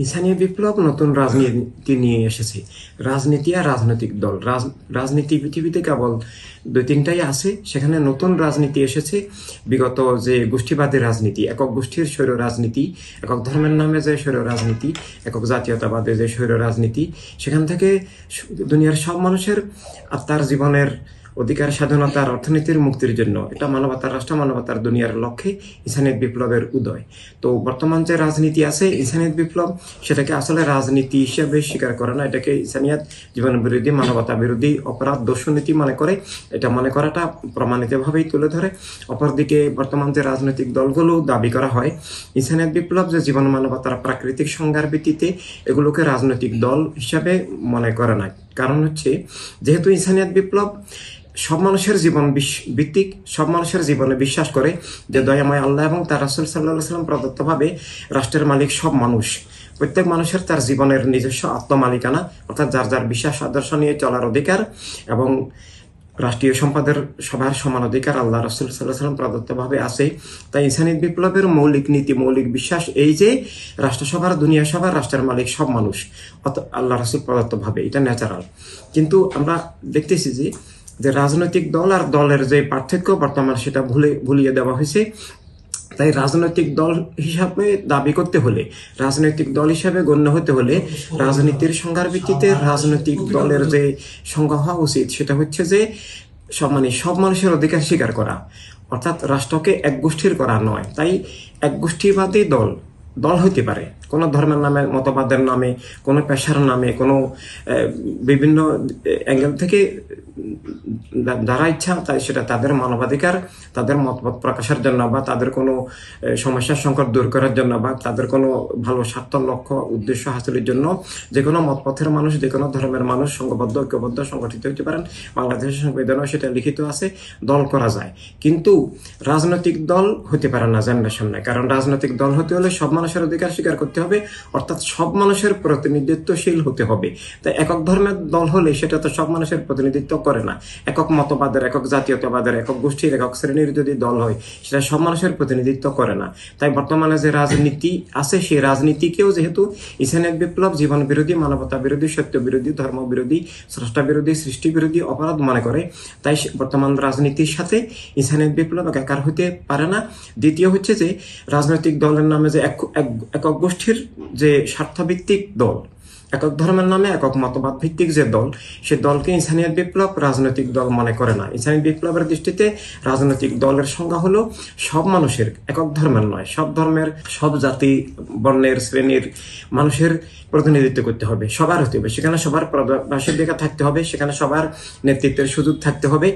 ইসানীয় বিপ্লব নতুন রাজনীতি নিয়ে এসেছে। রাজনীতি আর রাজনৈতিক দল, রাজনীতি পৃথিবীতে কেবল 2-3টাই আছে। সেখানে নতুন রাজনীতি এসেছে। বিগত যে গোষ্ঠীবাদী রাজনীতি, একক গোষ্ঠীর স্বৈর রাজনীতি, একক ধর্মের নামে যে স্বৈর রাজনীতি, একক জাতীয়তাবাদে যে স্বৈর রাজনীতি, সেখান থেকে দুনিয়ার সব মানুষের আত্মার জীবনের অধিকার, স্বাধীনতার, অর্থনীতির মুক্তির জন্য এটা মানবতার রাষ্ট্র, মানবতার দুনিয়ার লক্ষ্যে ইনসানিয়ত বিপ্লবের উদয়। তো বর্তমান যে রাজনীতি আছে ইনসানিয়ত বিপ্লব, সেটাকে আসলে রাজনীতি হিসেবে স্বীকার করে না। এটাকে ইনসানিয়ত জীবন বিরোধী, মানবতা বিরোধী অপরাধ, দস্যুনীতি মনে করে। এটা মনে করাটা প্রমাণিতভাবেই তুলে ধরে। অপরদিকে বর্তমান যে রাজনৈতিক দলগুলো দাবি করা হয় ইনসানিয়ত বিপ্লব যে জীবন মানবতার প্রাকৃতিক সংজ্ঞার ভিত্তিতে, এগুলোকে রাজনৈতিক দল হিসাবে মনে করে না। কারণ হচ্ছে, যেহেতু ইনসানিয়ত বিপ্লব সব মানুষের জীবন ভিত্তিক, সব মানুষের জীবনে বিশ্বাস করে যে দয়াময় আল্লাহ এবং তার রাসূল সাল্লাল্লাহু আলাইহি ওয়াসাল্লাম প্রদত্তভাবে রাষ্ট্রের মালিক সব মানুষ। প্রত্যেক মানুষের তার জীবনের নিজস্ব আত্মমালিকানা, অর্থাৎ যার যার বিশ্বাস আদর্শ নিয়ে চলার অধিকার, এবং রাষ্ট্রীয় সম্পদের সবার সমান অধিকার আল্লাহ রাসূল সাল্লাল্লাহু আলাইহি ওয়াসাল্লাম প্রদত্তভাবে আছে। তাই ইনসানিয়ত বিপ্লবের মৌলিক নীতি, মৌলিক বিশ্বাস এই যে রাষ্ট্রসভার, দুনিয়া সভার, রাষ্ট্রের মালিক সব মানুষ আল্লাহ রাসূল প্রদত্তভাবে, এটা ন্যাচারাল। কিন্তু আমরা দেখতেছি যে রাজনৈতিক দল আর দলের যে পার্থক্য বর্তমান, সেটা ভুলিয়ে দেওয়া হয়েছে। তাই রাজনৈতিক দল হিসাবে দাবি করতে হলে, রাজনৈতিক দল হিসাবে গণ্য হতে হলে, রাজনীতির সংজ্ঞার ভিত্তিতে রাজনৈতিক দলের যে সংজ্ঞা হওয়া উচিত সেটা হচ্ছে যে সব মানুষের অধিকার স্বীকার করা, অর্থাৎ রাষ্ট্রকে এক গোষ্ঠীর করা নয়। তাই এক গোষ্ঠীবাদী দল হইতে পারে কোনো ধর্মের নামে, মতবাদের নামে, কোনো পেশার নামে, কোনো বিভিন্ন অ্যাঙ্গেল থেকে যারা ইচ্ছা তাই সেটা তাদের মানবাধিকার, তাদের মতবাদ প্রকাশের জন্য, বা তাদের কোনো সমস্যার সংকট দূর করার জন্য, বা তাদের কোনো ভালো স্বার্থ, লক্ষ্য, উদ্দেশ্য হাসিলের জন্য যে কোনো মতপথের মানুষ, যে কোনো ধর্মের মানুষ সংঘবদ্ধ, ঐক্যবদ্ধ, সংগঠিত হতে পারেন। বাংলাদেশের সংবিধানেও সেটা লিখিত আছে, দল করা যায়। কিন্তু রাজনৈতিক দল হতে পারে না জেনারেশন নাই। কারণ রাজনৈতিক দল হতে হলে সব মানুষের অধিকার স্বীকার করতে হবে, অর্থাৎ সব মানুষের প্রতিনিধিত্বশীল হতে হবে। তাই একক ধর্মের দল হলে সেটা তো সব মানুষের প্রতিনিধিত্ব করে না। একক মতবাদের, একক জাতীয়তাবাদের, একক গোষ্ঠীর, একক শ্রেণীর যদি দল হয়, সেটা সব মানুষের প্রতিনিধিত্ব করে না। তাই বর্তমানে যে রাজনীতি আছে, সেই রাজনীতিকেও যেহেতু ইনসানিয়ত বিপ্লব জীবন বিরোধী, মানবতা বিরোধী, সত্য বিরোধী, ধর্ম বিরোধী, স্রষ্টা বিরোধী, সৃষ্টি বিরোধী অপরাধ মনে করে, তাই বর্তমান রাজনীতির সাথে ইনসানিয়ত বিপ্লব একাকার হতে পারে না। দ্বিতীয় হচ্ছে যে রাজনৈতিক দলের নামে যে একক গোষ্ঠীর যে স্বার্থভিত্তিক দল, একক ধর্মের নামে একক মতবাদ ভিত্তিক যে দল, সে দলকে ইনসানিয়ত বিপ্লব রাজনৈতিক দল মনে করে না। ইনসানিয়ত বিপ্লবের দৃষ্টিতে রাজনৈতিক দলের সংজ্ঞা হলো সব মানুষের, একক ধর্মের নয়, সব ধর্মের, সব জাতি, বর্ণের, শ্রেণীর মানুষের প্রতিনিধিত্ব করতে হবে, সবার হতে হবে। সেখানে সবার প্রবাসের দিকে থাকতে হবে, সেখানে সবার নেতৃত্বের সুযোগ থাকতে হবে।